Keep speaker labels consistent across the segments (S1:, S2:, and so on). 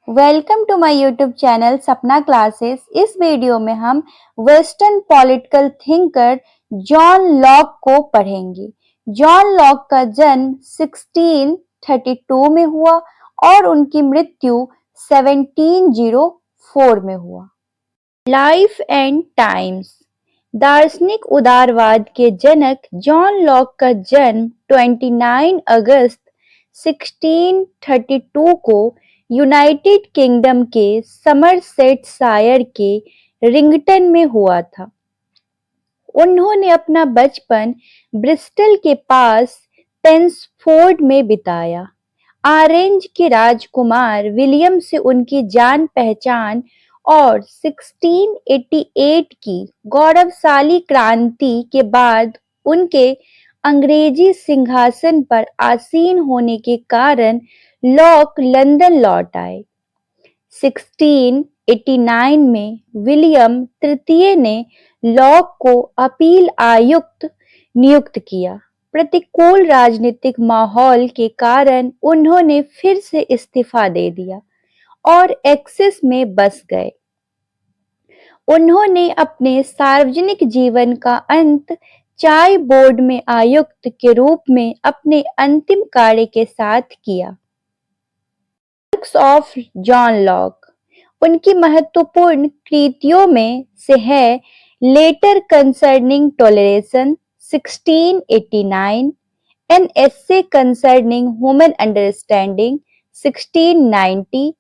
S1: Welcome to my YouTube channel Sapna classes. इस video में हम western political thinker John Locke को पढ़ेंगे। जॉन लॉक का जन्म 1632 में हुआ और उनकी मृत्यु 1704 में हुआ। Life and times. दार्शनिक उदारवाद के जनक जॉन लॉक का जन्म 29 अगस्त 1632 को यूनाइटेड किंगडम के समरसेटशायर के रिंगटन में हुआ था। उन्होंने अपना बचपन ब्रिस्टल के पास पेंसफोर्ड में बिताया। ऑरेंज के राजकुमार विलियम से उनकी जान पहचान और 1688 की गौरवशाली क्रांति के बाद उनके अंग्रेजी सिंहासन पर आसीन होने के कारण लॉक लंदन लौट आए। 1689 में विलियम तृतीय ने लॉक को अपील आयुक्त नियुक्त किया। प्रतिकूल राजनीतिक माहौल के कारण उन्होंने फिर से इस्तीफा दे दिया और एक्सेस में बस गए। उन्होंने अपने सार्वजनिक जीवन का अंत चाय बोर्ड में आयुक्त के रूप में अपने अंतिम कार्य के साथ किया। Works of John Locke. उनकी महत्वपूर्ण कृतियों में से है letter concerning toleration 1689, an essay concerning human understanding 1690,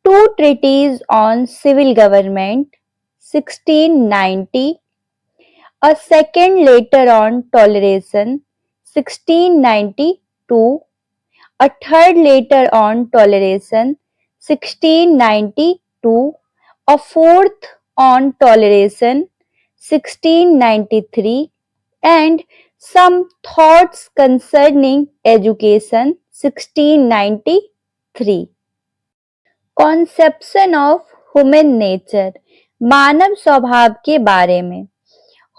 S1: two treatises on civil government 1690, a second letter on toleration 1692, a third letter on toleration 1692, a fourth on toleration 1693, and some thoughts concerning education 1693. Conception of human nature. मानव स्वभाव के बारे में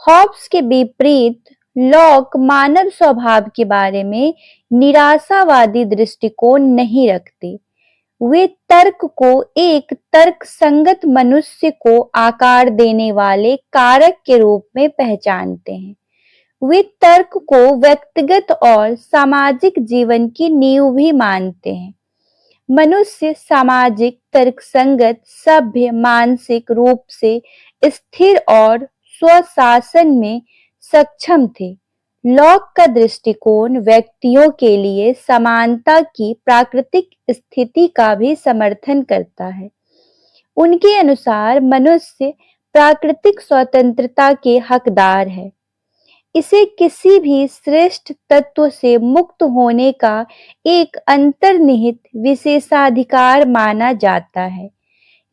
S1: Hobbs के विपरीत lock मानव स्वभाव के बारे में निराशावादी दृष्टिकोण नहीं रखते। वे तर्क को एक तर्कसंगत मनुष्य को आकार देने वाले कारक के रूप में पहचानते हैं। वे तर्क को व्यक्तिगत और सामाजिक जीवन की नींव भी मानते हैं। मनुष्य सामाजिक, तर्कसंगत, सभ्य, मानसिक रूप से स्थिर और स्वशासन में सक्षम थे। लॉक का दृष्टिकोण व्यक्तियों के लिए समानता की प्राकृतिक स्थिति का भी समर्थन करता है। उनके अनुसार मनुष्य प्राकृतिक स्वतंत्रता के हकदार है। इसे किसी भी श्रेष्ठ तत्व से मुक्त होने का एक अंतर्निहित विशेषाधिकार माना जाता है,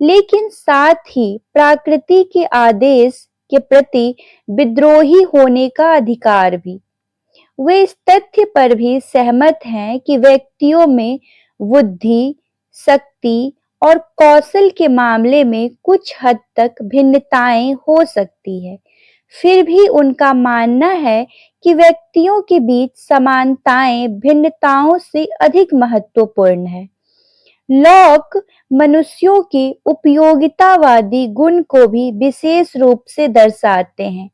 S1: लेकिन साथ ही प्रकृति के आदेश के प्रति विद्रोही होने का अधिकार भी। वे इस तथ्य पर भी सहमत हैं कि व्यक्तियों में बुद्धि, शक्ति और कौशल के मामले में कुछ हद तक भिन्नताएं हो सकती है। फिर भी उनका मानना है कि व्यक्तियों के बीच समानताएं भिन्नताओं से अधिक महत्वपूर्ण है। लॉक मनुष्यों के उपयोगितावादी गुण को भी विशेष रूप से दर्शाते हैं।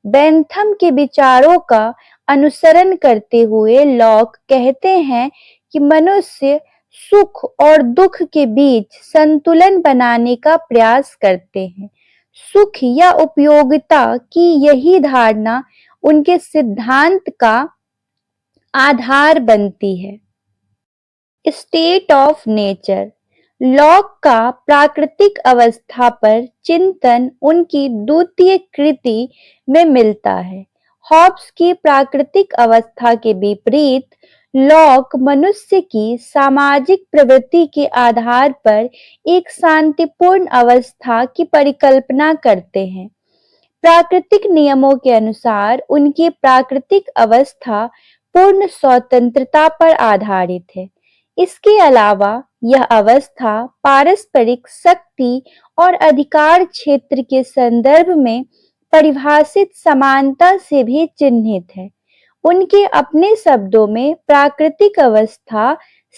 S1: बेंथम के विचारों का अनुसरण करते हुए लॉक कहते हैं कि मनुष्य सुख और दुख के बीच संतुलन बनाने का प्रयास करते हैं। सुख या उपयोगिता की यही धारणा उनके सिद्धांत का आधार बनती है। State of nature. लॉक का प्राकृतिक अवस्था पर चिंतन उनकी द्वितीय कृति में मिलता है। हॉब्स की प्राकृतिक अवस्था के विपरीत लॉक मनुष्य की सामाजिक प्रवृत्ति के आधार पर एक शांतिपूर्ण अवस्था की परिकल्पना करते हैं। प्राकृतिक नियमों के अनुसार उनकी प्राकृतिक अवस्था पूर्ण स्वतंत्रता पर आधारित है। इसके अलावा यह अवस्था पारस्परिक शक्ति और अधिकार क्षेत्र के संदर्भ में परिभाषित समानता से भी चिन्हित है। उनके अपने शब्दों में प्राकृतिक अवस्था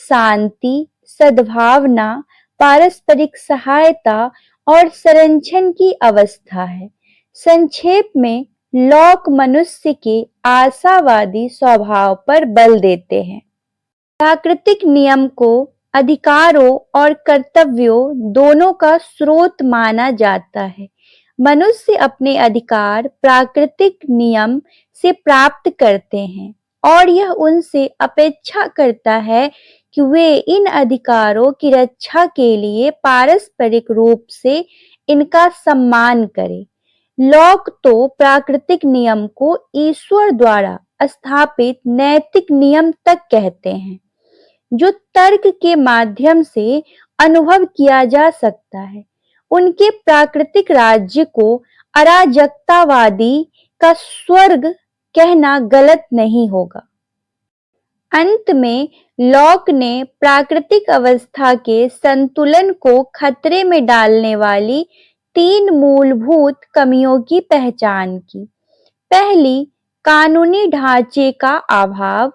S1: शांति, सद्भावना, पारस्परिक सहायता और संरक्षण की अवस्था है। संक्षेप में, लॉक मनुष्य के आशावादी स्वभाव पर बल देते हैं। प्राकृतिक नियम को अधिकारों और कर्तव्यों दोनों का स्रोत माना जाता है। मनुष्य अपने अधिकार प्राकृतिक नियम से प्राप्त करते हैं और यह उनसे अपेक्षा करता है कि वे इन अधिकारों की रक्षा के लिए पारस्परिक रूप से इनका सम्मान करें। लॉक तो प्राकृतिक नियम को ईश्वर द्वारा स्थापित नैतिक नियम तक कहते हैं, जो तर्क के माध्यम से अनुभव किया जा सकता है। उनके प्राकृतिक राज्य को अराजकतावादी का स्वर्ग कहना गलत नहीं होगा। अंत में, लॉक ने प्राकृतिक अवस्था के संतुलन को खतरे में डालने वाली 3 मूलभूत कमियों की पहचान की। पहली, कानूनी ढांचे का अभाव।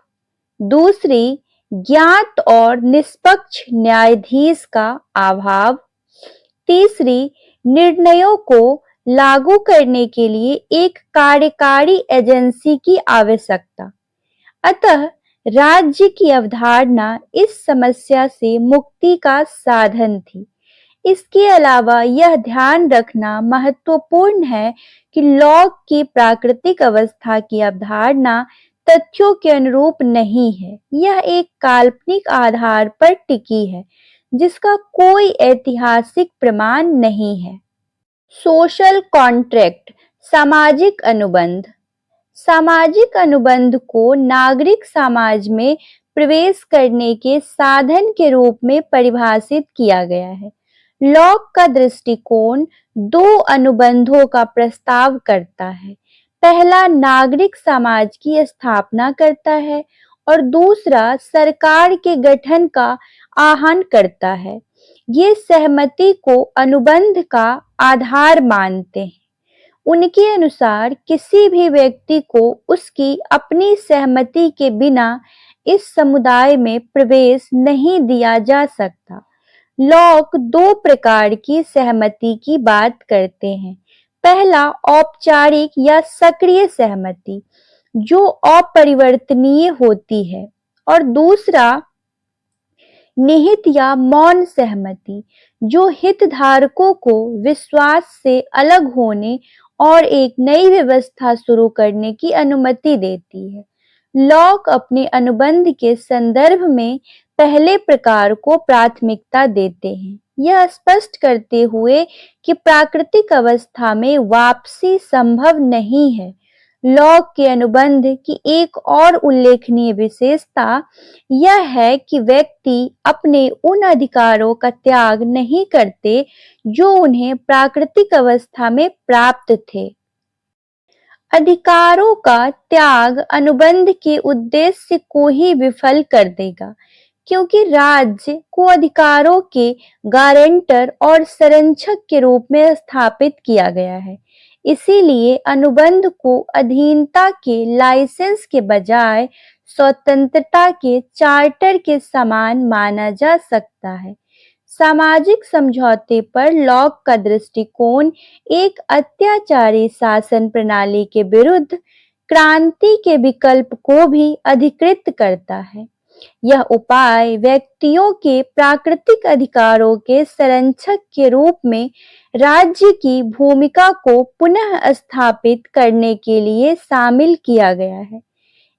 S1: दूसरी, ज्ञात और निष्पक्ष न्यायाधीश का अभाव। तीसरी, निर्णयों को लागू करने के लिए एक कार्यकारी एजेंसी की आवश्यकता। अतः राज्य की अवधारणा इस समस्या से मुक्ति का साधन थी। इसके अलावा यह ध्यान रखना महत्वपूर्ण है कि लॉक की प्राकृतिक अवस्था की अवधारणा तथ्यों के अनुरूप नहीं है। यह एक काल्पनिक आधार पर टिकी है जिसका कोई ऐतिहासिक प्रमाण नहीं है। सोशल कॉन्ट्रैक्ट, सामाजिक अनुबंध। सामाजिक अनुबंध को नागरिक समाज में प्रवेश करने के साधन के रूप में परिभाषित किया गया है। लॉक का दृष्टिकोण 2 अनुबंधों का प्रस्ताव करता है। पहला नागरिक समाज की स्थापना करता है और दूसरा सरकार के गठन का आह्वान करता है। ये सहमति को अनुबंध का आधार मानते हैं। उनके अनुसार किसी भी व्यक्ति को उसकी अपनी सहमति के बिना इस समुदाय में प्रवेश नहीं दिया जा सकता। लॉक 2 प्रकार की सहमति की बात करते हैं। पहला, औपचारिक या सक्रिय सहमति, जो अपरिवर्तनीय होती है, और दूसरा, निहित या मौन सहमति, जो हितधारकों को विश्वास से अलग होने और एक नई व्यवस्था शुरू करने की अनुमति देती है। लॉक अपने अनुबंध के संदर्भ में पहले प्रकार को प्राथमिकता देते हैं, यह स्पष्ट करते हुए कि प्राकृतिक अवस्था में वापसी संभव नहीं है। लॉक के अनुबंध की एक और उल्लेखनीय विशेषता यह है कि व्यक्ति अपने उन अधिकारों का त्याग नहीं करते जो उन्हें प्राकृतिक अवस्था में प्राप्त थे। अधिकारों का त्याग अनुबंध के उद्देश्य को ही विफल कर देगा, क्योंकि राज्य को अधिकारों के गारंटर और संरक्षक के रूप में स्थापित किया गया है। इसीलिए अनुबंध को अधीनता के लाइसेंस के बजाय स्वतंत्रता के चार्टर के समान माना जा सकता है। सामाजिक समझौते पर लॉक का दृष्टिकोण एक अत्याचारी शासन प्रणाली के विरुद्ध क्रांति के विकल्प को भी अधिकृत करता है। यह उपाय व्यक्तियों के प्राकृतिक अधिकारों के संरक्षक के रूप में राज्य की भूमिका को पुनः स्थापित करने के लिए शामिल किया गया है।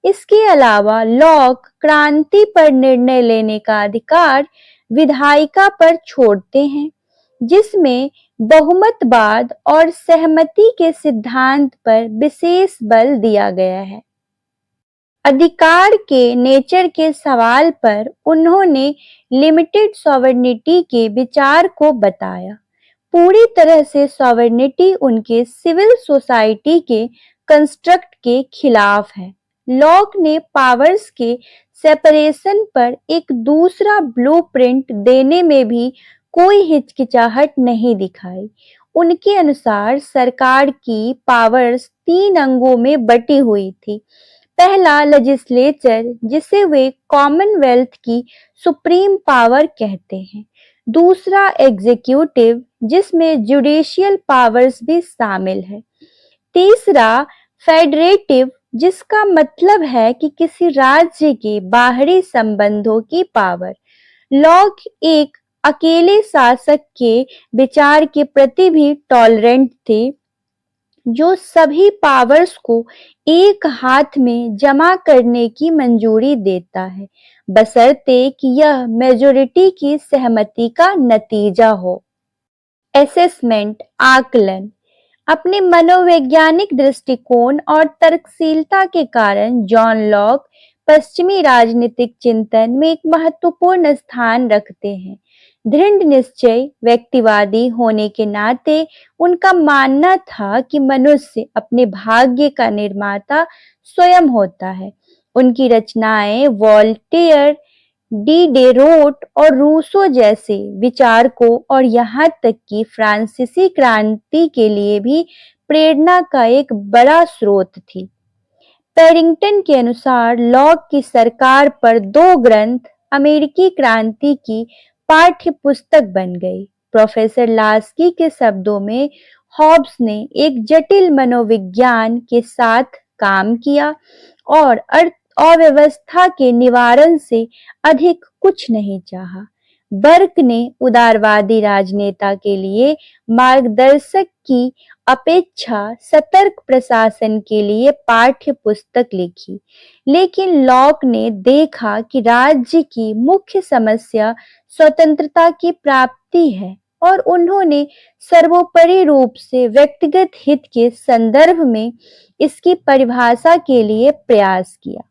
S1: इसके अलावा लॉक क्रांति पर निर्णय लेने का अधिकार विधायिका पर छोड़ते हैं, जिसमें बहुमतवाद और सहमति के सिद्धांत पर विशेष बल दिया गया है। अधिकार के नेचर के सवाल पर उन्होंने लिमिटेड सॉवरेनिटी के विचार को बताया। पूरी तरह से सॉवरेनिटी उनके सिविल सोसाइटी के कंस्ट्रक्ट के खिलाफ है। लॉक ने पावर्स के सेपरेशन पर एक दूसरा ब्लूप्रिंट देने में भी कोई हिचकिचाहट नहीं दिखाई। उनके अनुसार सरकार की पावर्स 3 अंगों में बटी हुई थी। पहला, लेजिस्लेचर, जिसे वे कॉमनवेल्थ की सुप्रीम पावर कहते हैं। दूसरा एग्जीक्यूटिव, जिसमें जुडिशियल पावर्स भी शामिल है। तीसरा फेडरेटिव, जिसका मतलब है कि किसी राज्य के बाहरी संबंधों की पावर। लॉक एक अकेले शासक के विचार के प्रति भी टॉलरेंट थे, जो सभी पावर्स को एक हाथ में जमा करने की मंजूरी देता है, बशर्ते कि यह मेजॉरिटी की सहमति का नतीजा हो। असेसमेंट, आकलन। अपने मनोवैज्ञानिक दृष्टिकोण और तर्कशीलता के कारण जॉन लॉक पश्चिमी राजनीतिक चिंतन में एक महत्वपूर्ण स्थान रखते हैं। दृढ़ निश्चय व्यक्तिवादी होने के नाते उनका मानना था कि मनुष्य अपने भाग्य का निर्माता स्वयं होता है। उनकी रचनाएं वॉल्टेयर, डिडेरोट और रूसो जैसे विचारकों और यहाँ तक कि फ्रांसीसी क्रांति के लिए भी प्रेरणा का एक बड़ा स्रोत थी। पैरिंगटन के अनुसार लॉक की सरकार पर दो ग्रंथ अमेरिकी क्रांति की पाठ्य पुस्तक बन गई। प्रोफेसर लास्की के शब्दों में, हॉब्स ने एक जटिल मनोविज्ञान के साथ काम किया और अव्यवस्था के निवारण से अधिक कुछ नहीं चाहा। बर्क ने उदारवादी राजनेता के लिए मार्गदर्शक की अपेक्षा सतर्क प्रशासन के लिए पाठ्य पुस्तक लिखी, लेकिन लॉक ने देखा कि राज्य की मुख्य समस्या स्वतंत्रता की प्राप्ति है और उन्होंने सर्वोपरि रूप से व्यक्तिगत हित के संदर्भ में इसकी परिभाषा के लिए प्रयास किया।